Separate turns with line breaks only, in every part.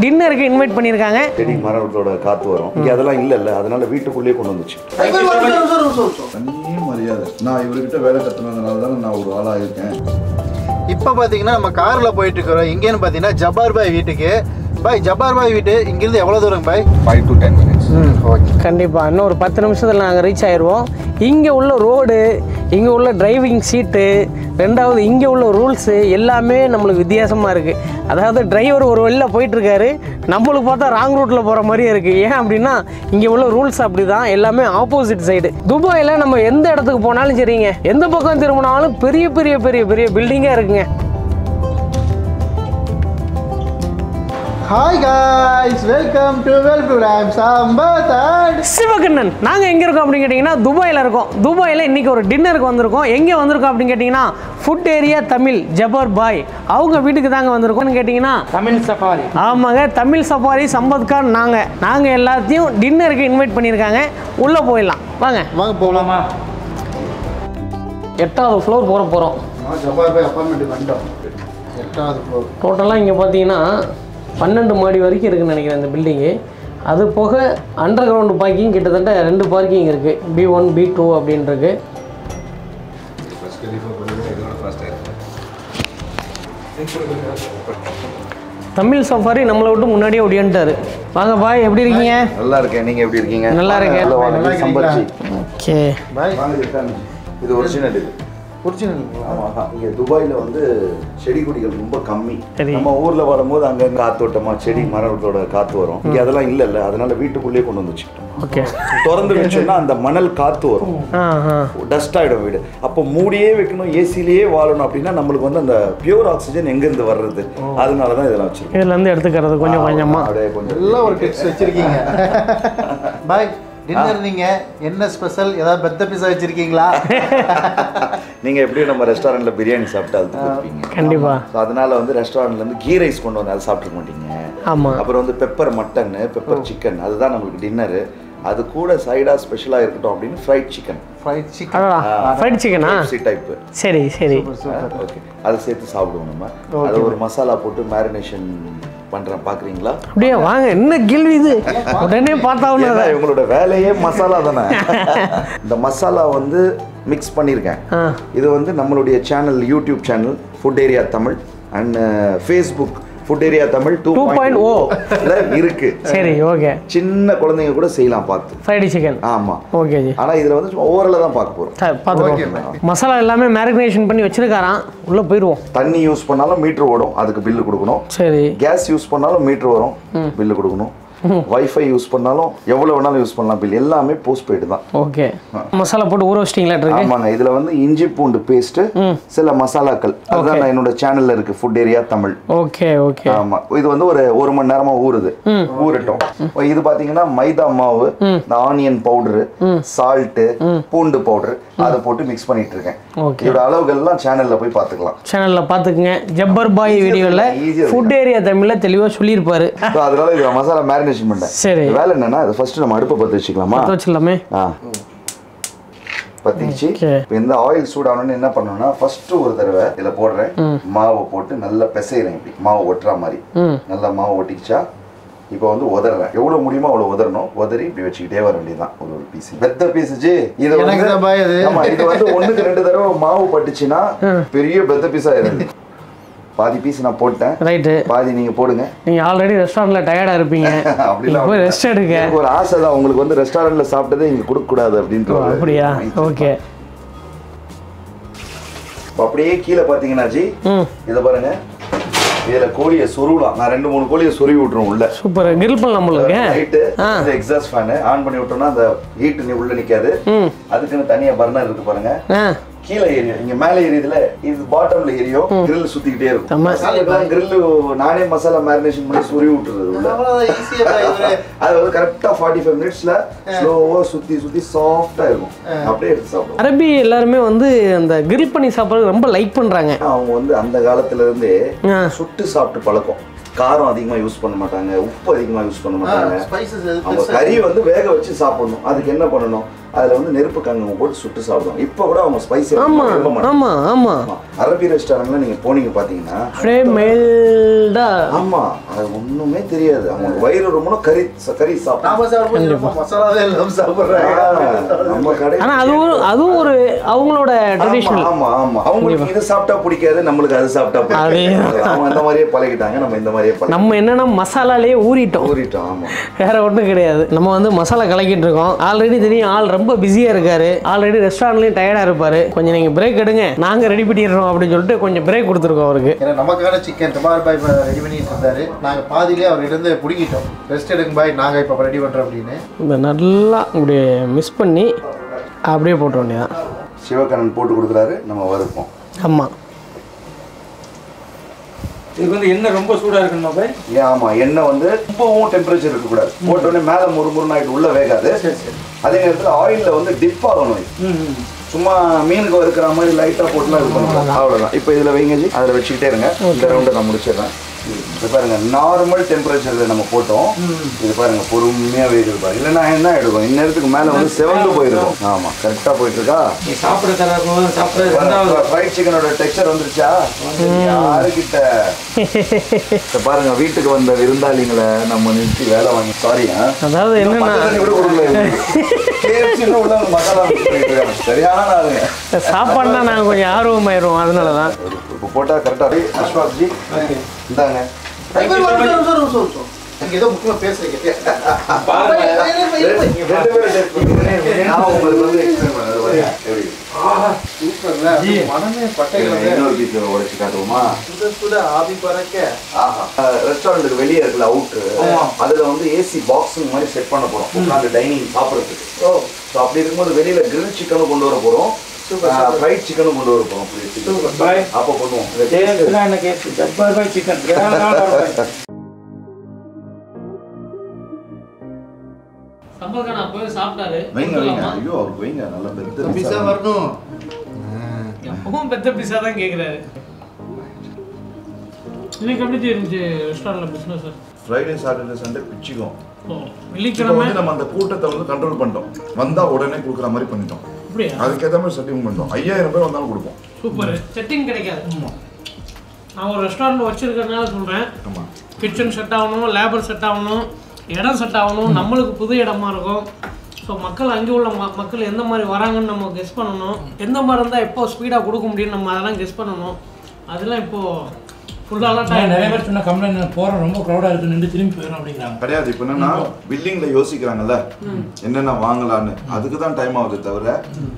டின்னருக்கு இன்வைட் பண்ணிருக்காங்க.
செடி மரத்தோட காத்து வரும். இங்க அதெல்லாம் இல்ல, அதனால வீட்டுக்குள்ளேயே கொண்டு வந்துச்சு. மரியாதை. நான் இவர்கிட்ட வேலை கத்துனதுனால தான் நான் ஒரு ஆளா இருக்கேன்.
இப்போ பாத்தீங்கன்னா நம்ம கார்ல போயிட்டு இருக்கிறோம். எங்கேன்னு பாத்தீங்கன்னா ஜப்பார் பாய் வீட்டுக்கு. பாய் ஜப்பார் பாய் வீட்டு இங்கிருந்து எவ்வளவு தூரம் பாய்?
5 to 10 minutes.
ஓகே,
கண்டிப்பா இன்னும் ஒரு 10 நிமிஷத்துல நாங்கள் ரீச் ஆயிடுவோம். இங்கே உள்ள ரோடு, இங்கே உள்ள டிரைவிங் சீட்டு, ரெண்டாவது இங்கே உள்ள ரூல்ஸு எல்லாமே நம்மளுக்கு வித்தியாசமாக இருக்குது. அதாவது டிரைவர் ஒரு வழியில் போயிட்டுருக்காரு, நம்மளுக்கு பார்த்தா ராங் ரூட்டில் போகிற மாதிரியே இருக்குது. ஏன் அப்படின்னா இங்கே உள்ள ரூல்ஸ் அப்படி தான், எல்லாமே ஆப்போசிட் சைடு. துபாயில் நம்ம எந்த இடத்துக்கு போனாலும் சரிங்க, எந்த பக்கம் திரும்பினாலும் பெரிய பெரிய பெரிய பெரிய பில்டிங்காக இருக்குங்க.
Hi guys, welcome to WFT. Sampath and
Sivakannan. நாங்கள் எங்கே இருக்கோம் அப்படின்னு கேட்டிங்கன்னா துபாயில் இருக்கோம். துபாயில் இன்றைக்கி ஒரு டின்னருக்கு வந்திருக்கோம். எங்கே வந்திருக்கோம் அப்படின்னு கேட்டிங்கன்னா ஃபுட் ஏரியா தமிழ் ஜப்பார் பாய் அவங்க வீட்டுக்கு தாங்க வந்திருக்கோம்னு கேட்டிங்கன்னா
தமிழ் சஃபாரி. ஆமாங்க,
தமிழ் சஃபாரி சம்பத் கான் நாங்கள் எல்லாத்தையும் டின்னருக்கு இன்வைட் பண்ணியிருக்காங்க. உள்ளே போயிடலாம் வாங்க.
வாங்க போகலாமா?
8வது ஃப்ளோர் போகிறோம்.
ஜப்பார் பாய் அப்பார்ட்மெண்ட்டுக்கு வந்துட்டோம். 8வது ஃப்ளோர்.
டோட்டலாக இங்கே பார்த்தீங்கன்னா 12 மாடி வரைக்கும் இருக்குதுன்னு நினைக்கிறேன் இந்த பில்டிங்கு. அது போக அண்டர் கிரவுண்டு பார்க்கிங் கிட்டத்தட்ட 2 பார்க்கிங் இருக்குது. B1 B2 அப்படின்ருக்கு. தமிழ் சஃபாரி நம்மளை விட்டு முன்னாடியே ஓடியான்ட்டாரு. வாங்க பாய், எப்படி இருக்கீங்க?
நல்லா இருக்கேன். நீங்க எப்படி இருக்கீங்க?
நல்லா இருக்கேன்.
சம்பர்ச்சி.
Okay
bye.
இது ஒரிஜினல். இது
ஒரிஜினல்.
ஆமாம், இங்கே துபாயில் வந்து செடி கொடிகள் ரொம்ப கம்மி.
சரி.
நம்ம ஊரில் வரும்போது அங்கே காத்தோட்டமாக செடி மரத்தோட காற்று வரும். இங்கே அதெல்லாம் இல்லைல்ல, அதனால வீட்டுக்குள்ளேயே கொண்டு வந்துச்சு.
ஓகே.
திறந்து வச்சோன்னா அந்த மணல் காற்று வரும், டஸ்ட் ஆகிடும் வீடு. அப்போ மூடியே வைக்கணும், ஏசிலேயே வாழணும் அப்படின்னா நம்மளுக்கு வந்து அந்த பியூர் ஆக்சிஜன் எங்கேருந்து வர்றது? அதனால தான் இதெல்லாம் வச்சிருக்கோம்.
இதுலேருந்து எடுத்துக்கிறது கொஞ்சம் கொஞ்சமாக
அப்படியே கொஞ்சம்
எல்லாம் ஒரு டிப்ஸ் வச்சிருக்கீங்க. பாய், டின்னர் நீங்க என்ன ஸ்பெஷல்? ஏதாவது பெத்த பீஸா வச்சிருக்கீங்களா?
நீங்க எப்படி நம்ம ரெஸ்டாரண்ட்ல பிரியாணி சாப்பிட்டு இருப்பீங்க
கண்டிப்பா.
அதனால வந்து ரெஸ்டாரண்ட்ல இருந்து கீ ரைஸ் கொண்டு வந்து அதை சாப்பிட்டுக்க மாட்டீங்க.
ஆமா.
அப்புறம் வந்து பெப்பர் மட்டன், பெப்பர் சிக்கன், அதுதான் நம்மளுக்கு டின்னரு. அது கூட சைடா ஸ்பெஷலா இருக்கட்டும் அப்படின்னு fried chicken.
Fried chicken.
Fried சிக்கனா?
டைப்.
சரி சரி.
ஓகே, அதை சேர்த்து சாப்பிடுவோம் நம்ம. அது ஒரு மசாலா போட்டு மேரினேஷன் பண்றேன், பாக்குறீங்களா?
அப்படியே வாங்க. என்ன கேள்வி இது? உடனே பார்த்தாவுன்னு
இவங்களோட வேலையே மசாலா தானே. இந்த மசாலா வந்து மிக்ஸ் பண்ணியிருக்கேன். இது வந்து நம்மளுடைய channel, YouTube channel food area Tamil and Facebook food area Tamil 2.0 இருக்கு.
சரி, ஓகே.
சின்ன குழந்தைங்க கூட செய்யலாம் பார்த்து
ஃப்ரைட் சிக்கன்.
ஆமா,
ஓகே ஜி.
ஆனா இதுல வந்து சும்மா ஓவரலா தான் பார்க்க போறோம்.
பார்த்துக்கோங்க. மசாலா எல்லாமே மேரினேஷன் பண்ணி வச்சிருக்காராம். உள்ள போயிடுவோம்.
தண்ணி யூஸ் பண்ணாலும் மீட்டர் ஓடும், அதுக்கு பில்லு கொடுக்கணும்.
சரி.
கேஸ் யூஸ் பண்ணாலும் மீட்டர் வரும், பில்லு கொடுக்கணும். வைஃபை யூஸ் பண்ணாலும் எவ்வளவு வேணாலும் யூஸ் பண்ணலாம். பில் எல்லாமே போஸ்ட் பெய்டு தான்.
ஓகே. மசாலா போட்டு ஊற வச்சிட்டீங்களா?
ஆமாங்க. இதுல வந்து இஞ்சி பூண்டு பேஸ்ட், சில மசாலாக்கள், அதுதான் என்னோட சேனல்ல இருக்கு food area Tamil.
Okay okay.
ஆமா, இது வந்து ஒரு மணி நேரமா ஊறுது. ஊறட்டும். இது பாத்தீங்கன்னா மைதா மாவு, ஆனியன் பவுடர், சால்ட், பூண்டு பவுடர், அதை போட்டு மிக்ஸ் பண்ணிட்டு இருக்கேன். இதோட அளவுகள்லாம் சேனல்ல போய் பாத்துக்கலாம்.
சேனல்ல பாத்துக்கங்க. ஜப்பர் பாய் வீடியோல ஃபுட் ஏரியா தமிழ்ல தெளிவா சொல்லியிருப்பாரு.
அதனால இது மசாலா மேரினேஷன் பண்ணேன்.
சரி.
வேலை என்னன்னா, அது ஃபர்ஸ்ட் நம்ம அடுப்பை பத்த வச்சுக்கலாமா?
வச்சுக்கலாமே.
பத்திச்சு. இந்த ஆயில் சூடானோன்னு என்ன பண்ணணும்னா, ஃபர்ஸ்ட் ஒரு தடவை இதுல போடுறேன், மாவை போட்டு நல்லா பிசைறேன். இப்படி மாவு ஒட்டுற மாதிரி நல்லா மாவு ஒட்டிக்கிச்சா இப்போ வந்து உதறேன். எவ்வளவு முடியுமோ அவ்வளவு உதறணும். உதறி இப்படி வச்சுக்கிட்டே வர வேண்டியதான். ஒரு பீஸ் பெத்த பீஸுச்சு. இது வந்து இது வந்து 1க்கு 2 தடவை மாவு பட்டுச்சுன்னா பெரிய பெத்த பீஸா இருக்கு. பாதி பீஸ் நான் போட்டேன். ரைட்டு. பாதி நீங்க போடுங்க.
நீங்க ஆல்ரெடி ரெஸ்டாரண்ட்ல டயர்டா இருப்பீங்க. அப்படிலாம் போய் ரெஸ்ட் எடுங்க.
ஒரு ஆசை தான் உங்களுக்கு வந்து ரெஸ்டாரண்ட்ல சாப்பிட்டதே இங்க கொடுக்க கூடாது அப்படின்ட்டு.
அப்படியா? ஓகே.
அப்படியே கீழே பாத்தீங்கன்னா ஜி, இத பாருங்க, இதுல கோழியை சொருவலாம். நான் 2-3 கோழியை சொருவி விட்டுருவோம் உள்ள. சூப்பர். கிரில் பண்ணலாம் உங்களுக்கு. ரைட். இந்த எக்ஸாஸ்ட் ஃபேன் ஆன் பண்ணி விட்டோம்னா அந்த ஹீட் உள்ள நிக்காது. அதுக்குன்னு தனியா பர்னர் இருக்கு பாருங்க. கீழே ஏரியும், இங்க மேல ஏரியுதுல, இது பாட்டம்ல ஏரியும். கிரில் சுத்திக்கிட்டே இருக்கும். கிரில் நானே மசாலா மேரினேஷன் பண்ணி சொருவி விட்டுறது. அது வந்து கரெக்டா 45 மினிட்ஸ்ல ஸ்லோவா சுத்தி சுத்தி சாஃப்டா இருக்கும். அப்படியே எடுத்து சாப்பிடுவோம். அரபி எல்லாருமே வந்து அந்த கிரில் பண்ணி சாப்பிடுறது ரொம்ப லைக் பண்றாங்க. அவங்க வந்து அந்த காலத்துல இருந்தே சுட்டு சாப்பிட்டு பழக்கம். காரம் அதிகமா யூஸ் பண்ண மாட்டாங்க, உப்பு அதிகமா யூஸ் பண்ண மாட்டாங்க. அவங்க கறி வந்து வேக வச்சு சாப்பிடணும். அதுக்கு என்ன பண்ணணும், அதுல வந்து நெருப்பு கங்கம் போட்டு சுட்டு சாப்பிடுவாங்க. இப்போ கூட அவங்க ஸ்பைசி
ஆமா ஆமா ஆமா
அரபி ரெஸ்டாரண்ட்ல நீங்க போனீங்க பாத்தீங்கன்னா
அப்படியே மெல்டா.
ஆமா அது ஒண்ணுமே தெரியாது. அவங்க வயிறு ரொம்ப கறி சாப்பிடுறாங்க.
மசாலாவே எல்லாம் சாப்பிடுறாங்க
நம்ம கடை.
ஆனா அதுவும் ஒரு அவங்களோட ட்ரெடிஷனல்.
ஆமா ஆமா அவங்களுக்கு இது சாப்பிட்டா பிடிக்காது, நம்மளுக்கு அது சாப்பிட்டா பிடிக்காது. அவங்க அந்த மாதிரியே பழகிட்டாங்க, நம்ம இந்த மாதிரியே பழகிட்டோம்.
நம்ம என்னன்னா மசாலாலேயே ஊறிட்டோம்.
ஆமா
வேற ஒன்றும் கிடையாது. நம்ம வந்து மசாலா கலக்கிட்டு இருக்கோம். ஆல்ரெடி தெரியும் ஆள் ரொம்ப பிஸியா இருக்காரு. ஆல்ரெடி ரெஸ்டாரண்ட்லயும் டயர்டா இருப்பாரு. கொஞ்சம் நீங்க பிரேக் எடுங்க, நாங்க ரெடி பண்ணிடுறோம் அப்படின்னு சொல்லிட்டு கொஞ்சம் பிரேக் கொடுத்துருக்கோம் அவருக்கு.
ஏன்னா நமக்கான சிக்கன் ஜபார் பாய் ரெடி பண்ணிட்டு இருந்தாரு. நாங்க பாதியிலே அவர்கிட்ட பிடிக்கிட்டோம். ரெஸ்ட் எடுங்க பாய், நாங்க இப்ப ரெடி பண்றோம் அப்படின்னு.
இந்த நல்லா இப்படியே மிஸ் பண்ணி அப்படியே போட்ட வேண்டியதான்.
சிவகரன் போட்டு கொடுக்குறாரு, நம்ம வறுப்போம்.
ஆமா
இது வந்து எண்ணெய் ரொம்ப சூடா இருக்கணும் பாய்.
ஆமா எண்ணெய் வந்து ரொம்பவும் டெம்பரேச்சர் இருக்கக்கூடாது. போட்டோடனே மேலே முறுமுறுன்னு ஆகிட்டு உள்ள வேகாது. அதே நேரத்தில் ஆயிலில் வந்து டிப் ஆகணும். சும்மா மீனுக்கு வறுக்கிற மாதிரி லைட்டாக போட்டுலாம் இது பண்ணுவோம், அவ்வளோதான். இப்போ இதில் வைங்க ஜி, அதில் வச்சுக்கிட்டே இருங்க. இந்த ரவுண்டை நான் முடிச்சிடுறேன். இது பாருங்க நார்மல் டெம்பரேச்சரில் நம்ம போட்டோம். இது பாருங்க பொறுமையாக வேகுது பாருங்க. இல்லைன்னா என்ன எடுக்கும், இந்நேரத்துக்கு மேலே வந்து செவந்து போயிருக்கும். ஆமாம் கரெக்டாக போயிட்டு இருக்கா.
நீ சாப்பிட தர சாப்பிட
ஃப்ரைட் சிக்கனோட டெக்ஸ்சர் வந்துருச்சா? யாருக்கிட்ட பாருங்க வீட்டுக்கு வந்த விருந்தாளிங்களை நம்ம நிறுத்தி வேலை வாங்கி சாரி
அதாவது என்னன்னா
சரியான ஆளுங்க.
சாப்பாடுனா நாங்கள் கொஞ்சம் ஆர்வமாயிடுவோம், அதனால தான்.
இப்போ போட்டா கரெக்டாக அஸ்வாக் ஜி இந்தாங்க.
ஏதோ முக்கியமா பேசுறீங்க.
ரெஸ்டாரண்ட்டுக்கு வெளியே இருக்குல்ல அவுட், அதுல வந்து ஏசி பாக்ஸிங் மாதிரி செட் பண்ண போறோம் உட்காந்து டைனிங் சாப்பிட்றதுக்கு. ஸோ அப்படி இருக்கும்போது வெளியில கிரில் சிக்கனும் கொண்டு வர போறோம், ஃப்ரைட் சிக்கனும் கொண்டு வர போறோம். அப்போ பண்ணுவோம். ஐயோ அவருக்கு வைங்க, நல்லா பெத்த
வரணும்.
எப்பவும் பெத்த பீஸா தான் கேட்குறாரு. இன்னைக்கு எப்படி இருந்துச்சு ரெஸ்டாரண்ட்ல பிஸ்னஸ்?
ஃப்ரைடே சாட்டர்டே சண்டே பிச்சுக்கும்.
வெள்ளிக்கிழமை
நம்ம அந்த கூட்டத்தை வந்து கண்ட்ரோல் பண்ணிட்டோம். வந்தா உடனே கொடுக்குற மாதிரி பண்ணிட்டோம். அதுக்கேற்ற மாதிரி செட்டிங் பண்ணிட்டோம். 5000 பேர் வந்தாலும் கொடுப்போம்.
சூப்பர். செட்டிங் கிடைக்காது. நான் ஒரு ரெஸ்டாரண்ட் வச்சிருக்கிறதுனால சொல்றேன், கிச்சன் செட் ஆகணும், லேபர் செட் ஆகணும், இடம் செட் ஆகணும், நம்மளுக்கு புது இடமா இருக்கும். ஸோ மக்கள் அங்கே உள்ள மக்கள் எந்த மாதிரி வராங்கன்னு நம்ம கெஸ் பண்ணணும். எந்த மாதிரி இருந்தால் எப்போ ஸ்பீடாக கொடுக்க முடியும்னு நம்ம அதெல்லாம் கெஸ் பண்ணணும். அதெல்லாம் இப்போது ஃபுல்லாலாம்
நிறைய பேர் சொன்ன கம்ப்ளைண்ட் போகிறோம் ரொம்ப க்ரௌடாக இருக்குது நின்று திரும்பி போயிடும் அப்படிங்கிறாங்க.
கிடையாது. இப்போ என்னன்னா பில்லிங்கில் யோசிக்கிறாங்கல்ல என்னென்ன வாங்கலான்னு, அதுக்கு தான் டைம் ஆகுது தவிர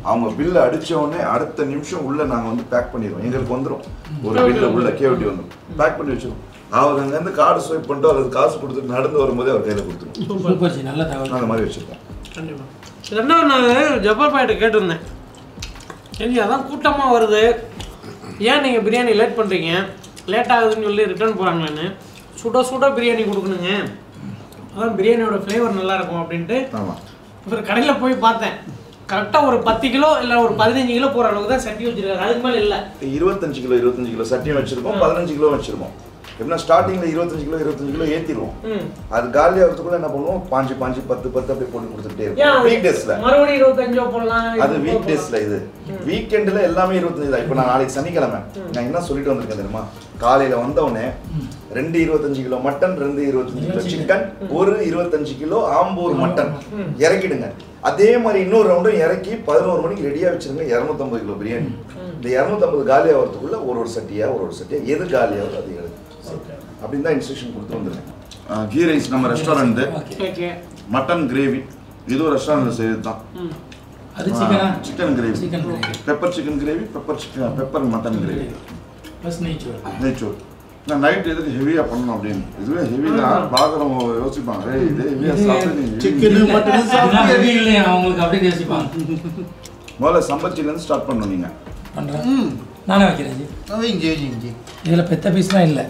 அவங்க பில்லு அடித்த உடனே அடுத்த நிமிஷம் உள்ள நாங்கள் வந்து பேக் பண்ணிடுவோம். எங்களுக்கு வந்துடும் ஒரு பில்லு உள்ள கேவிட்டி வந்துடும், பேக் பண்ணி வச்சிருவோம். அவர் அங்கேருந்து கார்டு ஸ்வைப் பண்ணிட்டு அவருக்கு காசு கொடுத்துட்டு நடந்து வரும்போதே அவர் கையில் கொடுத்துருவோம்.
நல்ல தகவல்.
அந்த மாதிரி வச்சுருக்கோம்.
கண்டிப்பாக. ரெண்டாவது நான் ஜப்பார் பாய்கிட்ட கேட்டிருந்தேன், சரி அதான் கூட்டமாக வருது, ஏன் நீங்கள் பிரியாணி லேட் பண்ணுறீங்க, லேட் ஆகுதுன்னு சொல்லி ரிட்டர்ன் போகிறாங்களேன்னு. சுட சுட பிரியாணி கொடுக்கணுங்க, அதான் பிரியாணியோட ஃப்ளேவர் நல்லாயிருக்கும் அப்படின்ட்டு ஒரு கடையில் போய் பார்த்தேன். கரெக்டாக ஒரு 10 கிலோ இல்லை ஒரு 15 கிலோ போகிற அளவுக்கு தான் சட்டி வச்சுருக்காரு, அதுக்கு மேலே இல்லை.
25 கிலோ சட்டியும் வச்சுருக்கோம், 15 கிலோ வச்சுருக்கோம். எப்படின்னா ஸ்டார்டிங்கில் 25 கிலோ ஏற்றிடுவோம். அது காலி ஆகிறதுக்குள்ள என்ன பண்ணுவோம், 5 10 அப்படி போட்டு கொடுத்துட்டே இருக்கும். வீக் டேஸில்
மறுபடியும் 25 போடலாம்.
அது வீக் டேஸில். இது வீக்கெண்டில் எல்லாமே 25 தான். இப்போ நான் நாளைக்கு சனிக்கிழமை நான் என்ன சொல்லிட்டு வந்திருக்கேன் தெரியுமா, காலையில் வந்தவுடனே 2 25 கிலோ மட்டன், 2 25 கிலோ சிக்கன், ஒரு 25 கிலோ ஆம்பூர் மட்டன் இறக்கிடுங்க. அதே மாதிரி இன்னொரு ரவுண்டும் இறக்கி 11 மணிக்கு ரெடியாக வச்சுருங்க. 250 கிலோ பிரியாணி. இந்த 250 காலி ஆகிறதுக்குள்ள ஒரு சட்டியா எது காலி ஆகுது அது எடுத்து அப்படின்னு தான் இன்ஸ்ட்ரக்ஷன் கொடுத்து வந்துருக்கேன். கீ ரைஸ் நம்ம ரெஸ்டாரண்ட்டு, மட்டன் கிரேவி இது ஒரு ரெஸ்டாரண்ட்டில் செய்கிறது தான். Chicken gravy, pepper chicken gravy, pepper mutton gravy, நெய்ச்சோறு. நான் நைட் எதுக்கு ஹெவியாக பண்ணணும் அப்படின்னு, இதுவே ஹெவியாக பார்க்குறவங்க யோசிப்பாங்க, இது ஹெவியாக
யோசிப்பாங்க.
முதல்ல சம்பச்சிலேருந்து ஸ்டார்ட் பண்ணணும். நீங்கள்
பண்ணுறேன், நானே வைக்கிறேன். இதில் பெத்த பீஸ்லாம் இல்லை,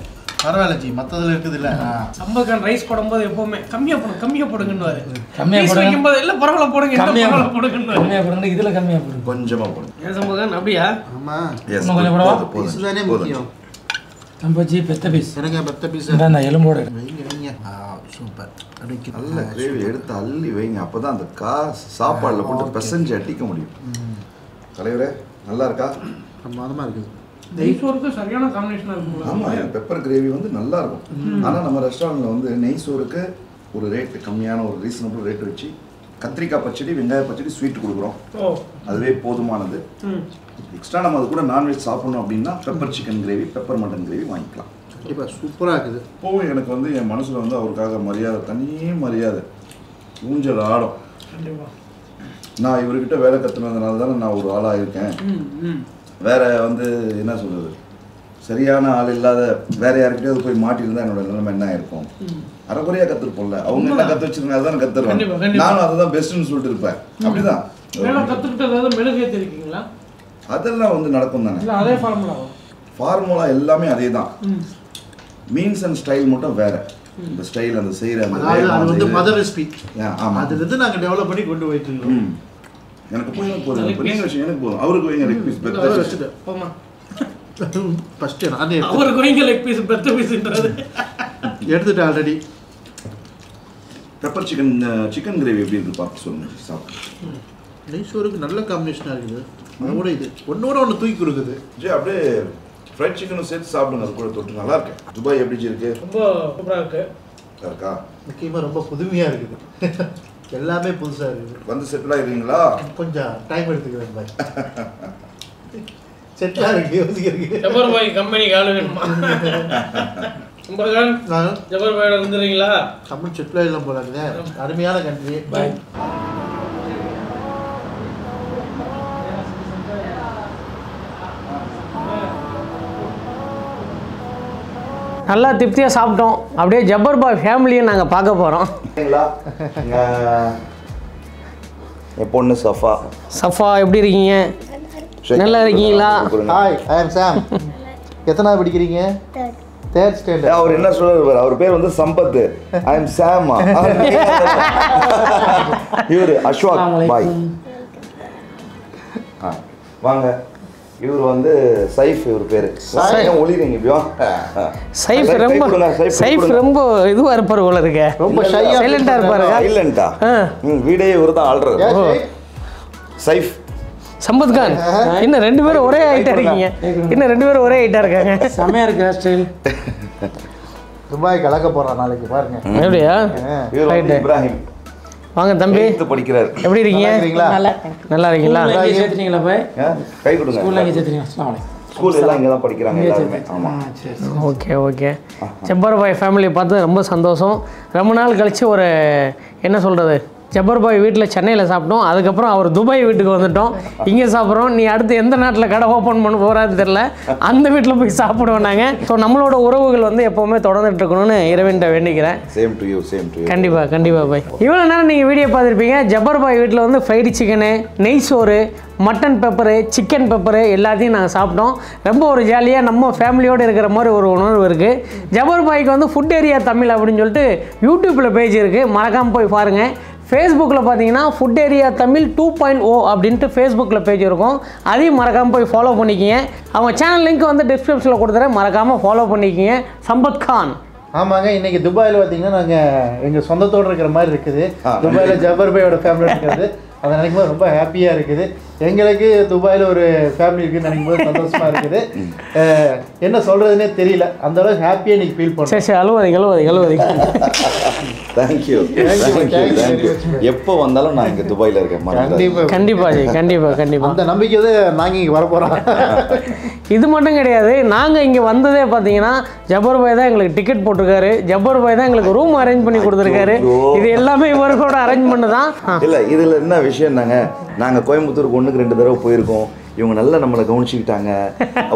பரவாயில்ல ஜி, மற்றதில் இருக்குது இல்லை.
சம்பக்கான் ரைஸ் போடும்போது எப்பவுமே கம்மியாக போடுங்கன்னு
கம்மியாக
போடும்போது இல்லை பரவாயில்ல போடுங்க, கம்மியாக போடுங்க,
இதில் கம்மியாக போடுங்க,
கொஞ்சமாக போடுங்க.
ஏன் சம்பக்கான் அப்படியா?
ஆமாம்,
இன்னும் கொஞ்சம் போடவா?
பீஸ் தானே முக்கியம்.
சம்பச்சி பெத்த பீஸ்
எனக்கு பெத்த பீஸ்
அந்த எலும்போட
சூப்பர்.
நல்ல கிரேவி எடுத்து அள்ளி வைங்க, அப்பதான் அந்த சாப்பாடுல போட்டு பிசைஞ்சு அடிக்க முடியும். தலைவரே நல்லா இருக்கா?
பிரமாதமாக இருக்குது.
நெய் சோறுக்கு சரியான காம்பினேஷனாக இருக்கும்.
ஆமாம், பெப்பர் கிரேவி வந்து நல்லா இருக்கும். ஆனால் நம்ம ரெஸ்டாரண்ட்டில் வந்து நெய் சோறுக்கு ஒரு ரேட்டு கம்மியான ஒரு ரீசனபிள் ரேட் வச்சு கத்திரிக்காய் பச்சடி, வெங்காய பச்சடி, ஸ்வீட் கொடுக்குறோம். அதுவே போதுமானது. எக்ஸ்ட்ரா நம்ம அது கூட நான்வெஜ் சாப்பிடணும் அப்படின்னா pepper chicken gravy, pepper mutton gravy வாங்கிக்கலாம்.
கண்டிப்பாக சூப்பராக இருக்குது.
இப்போவும் எனக்கு வந்து என் மனசில் வந்து அவருக்காக மரியாதை, தனி மரியாதை, ஊஞ்சல் ஆடும். நான் இவர்கிட்ட வேலை கற்றுனதுனால தானே நான் ஒரு ஆளாக இருக்கேன். வேற வந்து என்ன சொல்றது, சரியான ஆள் இல்லாத வேற யாருக்கிட்டே போய் மாட்டிருந்தா என்னோட நிலைமை என்ன இருக்கும்? அரைக்குறையா கத்துருப்போம்ல, அவங்க என்ன கத்து வச்சிருக்காங்க அதான் கத்துருவேன். நானும் அதுதான் பெஸ்ட்னு சொல்லிட்டு இருப்பேன். அப்படிதான் அதெல்லாம் வந்து நடக்கும் தானே. ஃபார்முலா எல்லாமே அதே தான். மீன்ஸ் அண்ட் ஸ்டைல் மட்டும் வேற. இந்த ஸ்டைல் அந்த செய்யற
அது வந்து மதர் ரெசிபி.
ஆமா,
அது வந்து நாங்க டெவலப் பண்ணி கொண்டு போயிட்டு இருக்கோம்.
எனக்கு போதும், பெரிய விஷயம் எனக்கு போதும். அவருக்கு வைங்க லெக் பீஸ் பெத்த
போமா.
ஃபர்ஸ்ட் நானே
அவருக்கு வைங்க லெக் பீஸ் பெத்த பீஸ்ன்றது
எடுத்துட்டு ஆல்ரெடி.
பெப்பர் சிக்கன் கிரேவி எப்படி இருக்கு பார்த்து சொல்லுங்க. சாப்பிட்டு
நெய் சோறுக்கு நல்ல காம்பினேஷனாக இருக்குது. அதோட இது ஒன்னோட ஒன்று தூக்கி கொடுக்குது.
அப்படியே ஃப்ரைட் சிக்கனும் சேர்த்து சாப்பிடுங்க, அது கூட தொட்டு நல்லா இருக்கு. துபாய் எப்படி இருக்கு?
ரொம்ப சூப்பராக இருக்கு.
இருக்கா?
முக்கியமாக ரொம்ப புதுமையாக இருக்குது. எல்லாமே புதுசாக இருக்குது.
வந்து செட்டில் ஆகிருக்கீங்களா?
கொஞ்சம் டைம் எடுத்துக்கிறேன் பாய். செட்டில் ஆகிருக்கு, யோசிக்கிறீங்க.
ஜபர் பாய் கம்பெனிக்கு ஆளு வேணுமா? ஜபர் பாயோட இருந்துறீங்களா?
தமிழ் செட்டில் ஆகிடலாம் போல இருக்குது. அருமையான கண்ட்ரி. பாய்.
நல்லா திருப்தியாக சாப்பிட்டோம். அப்படியே ஜப்பர் பாய் ஃபேமிலியை நாங்கள் பார்க்க போகிறோம்.
என் பொண்ணு சஃபா.
சஃபா எப்படி இருக்கீங்க? நல்லா இருக்கீங்களா?
ஹாய், ஐ அம் சாம். எத்தனாவது படிக்கிறீங்க? Third standard.
அவர் என்ன சொல்றாரு, அவர் பேர் வந்து சம்பத். ஐ அம் சாம். இவர் அஸ்வாக் பாய். வாங்க. இவர் வந்து சைஃப், இவர் பேரு. ஒளிரீங்க இப்படியோ.
சைஃப் ரொம்ப இதுவா இருப்பாரு போல இருக்க.
ரொம்ப ஷையா
சைலண்டா இருப்பாரு.
சைலண்டா. வீடே இவர் தான் ஆள்றாரு. சைஃப்
சம்பத் கான். இன்னும் ரெண்டு பேரும் ஒரே ஹைட்டா இருக்கீங்க. இன்னும் ரெண்டு பேரும் ஒரே ஹைட்டா இருக்காங்க. செமையா இருக்கு ஹேர் ஸ்டைல்.
துபாய் கலக்க போறான் நாளைக்கு பாருங்க.
எப்படியா?
இப்ராஹிம்
வாங்க தம்பி.
படிக்கிறார்.
எப்படி இருக்கீங்க? நல்லா இருக்கீங்களா?
சேர்த்துட்டீங்களா பாய்?
கை கொடுங்க.
ஸ்கூல்ல இங்க சேர்த்துட்டீங்க. அஸ்ஸலாமு அலைக்கும்.
ஸ்கூல் எல்லாம் இங்க தான் படிக்கிறாங்க எல்லாரும். ஆமா.
Okay okay. ஜப்பர் பாய் ஃபேமிலியை பார்த்து ரொம்ப சந்தோஷம். ரொம்ப நாள் கழிச்சு ஒரு என்ன சொல்றது, ஜப்பர் பாய் வீட்டில் சென்னையில் சாப்பிட்டோம். அதுக்கப்புறம் அவர் துபாய் வீட்டுக்கு வந்துட்டோம். இங்கே சாப்பிட்றோம். நீ அடுத்து எந்த நாட்டில் கடை ஓப்பன் பண்ண போகிறான்னு தெரில. அந்த வீட்டில் போய் சாப்பிடுவோம் நாங்கள். ஸோ நம்மளோட உறவுகள் வந்து எப்போவுமே தொடர்ந்துட்டு இருக்கணும்னு இறைவன்கிட்ட வேண்டிக்கிறேன்.
Same to you, same to you.
கண்டிப்பாக பாய். இவ்வளோ நேரம் நீங்கள் வீடியோ பார்த்துருப்பீங்க. ஜப்பர் பாய் வீட்டில் வந்து ஃப்ரைடு சிக்கனு, நெய் சோறு, மட்டன் பெப்பரு, சிக்கன் பெப்பரு எல்லாத்தையும் நாங்கள் சாப்பிட்டோம். ரொம்ப ஒரு ஜாலியாக நம்ம ஃபேமிலியோடு இருக்கிற மாதிரி ஒரு உணர்வு இருக்குது. ஜப்பர் பாய்க்கு வந்து ஃபுட் ஏரியா தமிழ் அப்படின்னு சொல்லிட்டு யூடியூப்பில் பேஜ் இருக்குது, மறக்காமல் போய் பாருங்கள். ஃபேஸ்புக்கில் பார்த்தீங்கன்னா ஃபுட் ஏரியா தமிழ் 2.0 அப்படின்ட்டு ஃபேஸ்புக்கில் பேஜ் இருக்கும். அதையும் மறக்காமல் போய் ஃபாலோ பண்ணிக்கிங்க. அவங்க சேனல் லிங்க் வந்து டிஸ்கிரிப்ஷனில் கொடுத்துறேன், மறக்காமல் ஃபாலோ பண்ணிக்கிங்க. சம்பத் கான்.
ஆமாங்க, இன்னைக்கு துபாயில் பார்த்தீங்கன்னா நாங்கள் எங்கள் சொந்தத்தோடு இருக்கிற மாதிரி இருக்குது. துபாயில் ஜப்பர் பாயோட ஃபேமிலி இருக்கிறது. அதை நினைக்கும் போது ரொம்ப ஹாப்பியாக இருக்குது. எங்களுக்கு துபாயில் ஒரு ஃபேமிலி இருக்குதுன்னு நினைக்கும் போது சந்தோஷமாக இருக்குது. என்ன சொல்கிறதுனே தெரியல, அந்த அளவுக்கு ஹாப்பியாக இன்னைக்கு ஃபீல் பண்ணுறேன்.
சரி அழுவாதீங்க.
தேங்க்யூ. எப்போ வந்தாலும் நான் இங்கே துபாயில் இருக்கேன்.
கண்டிப்பாக
அந்த நம்பிக்கை தான் நாங்கள் இங்கே வர போகிறோம்.
இது மட்டும் கிடையாது, நாங்கள் இங்கே வந்ததே பார்த்தீங்கன்னா ஜப்பர் பாய் தான் எங்களுக்கு டிக்கெட் போட்டிருக்காரு. ஜப்பர் பாய் தான் எங்களுக்கு ரூம் அரேஞ்ச் பண்ணி கொடுத்துருக்காரு. இது எல்லாமே இவரோட அரேஞ்ச்மெண்ட் தான்.
இல்லை, இதில் என்ன விஷயம், நாங்கள் கோயம்புத்தூருக்கு 1-2 தடவை போயிருக்கோம். இவங்க நல்லா நம்மளை கவனிச்சுக்கிட்டாங்க,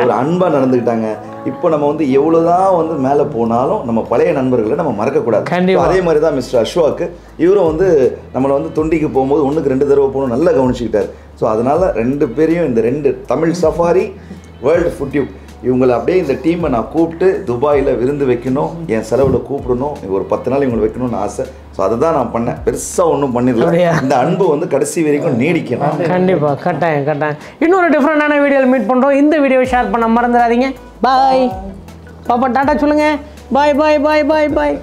ஒரு அன்பாக நடந்துக்கிட்டாங்க. இப்போ நம்ம வந்து எவ்வளோதான் வந்து மேலே போனாலும் நம்ம பழைய நண்பர்களை நம்ம மறக்கக்கூடாது. அதே மாதிரி தான் மிஸ்டர் அஸ்வாக்கு. இவரும் வந்து நம்மளை வந்து தொண்டிக்கு போகும்போது 1-2 தடவை போகணும் நல்லா கவனிச்சுக்கிட்டார். ஸோ அதனால் 2 பேரையும், இந்த 2 Tamil safari, world food tube, இவங்களை அப்படியே இந்த டீமை நான் கூப்பிட்டு துபாயில் விருந்து வைக்கணும், என் செலவில் கூப்பிடணும், ஒரு 10 நாள் இவங்களை வைக்கணும்னு ஆசை. ஸோ அதை தான் நான் பண்ணேன். பெருசாக ஒன்றும் பண்ணிடல. இந்த அன்பு வந்து கடைசி வரைக்கும் நீடிக்கணும்.
கண்டிப்பாக, கட்டாயம். இன்னொரு டிஃப்ரெண்டான வீடியோவில் மீட் பண்ணுறோம். இந்த வீடியோவை ஷேர் பண்ண மறந்துடாதீங்க. பாய் பாப்பா, டாட்டா சொல்லுங்கள். பாய்.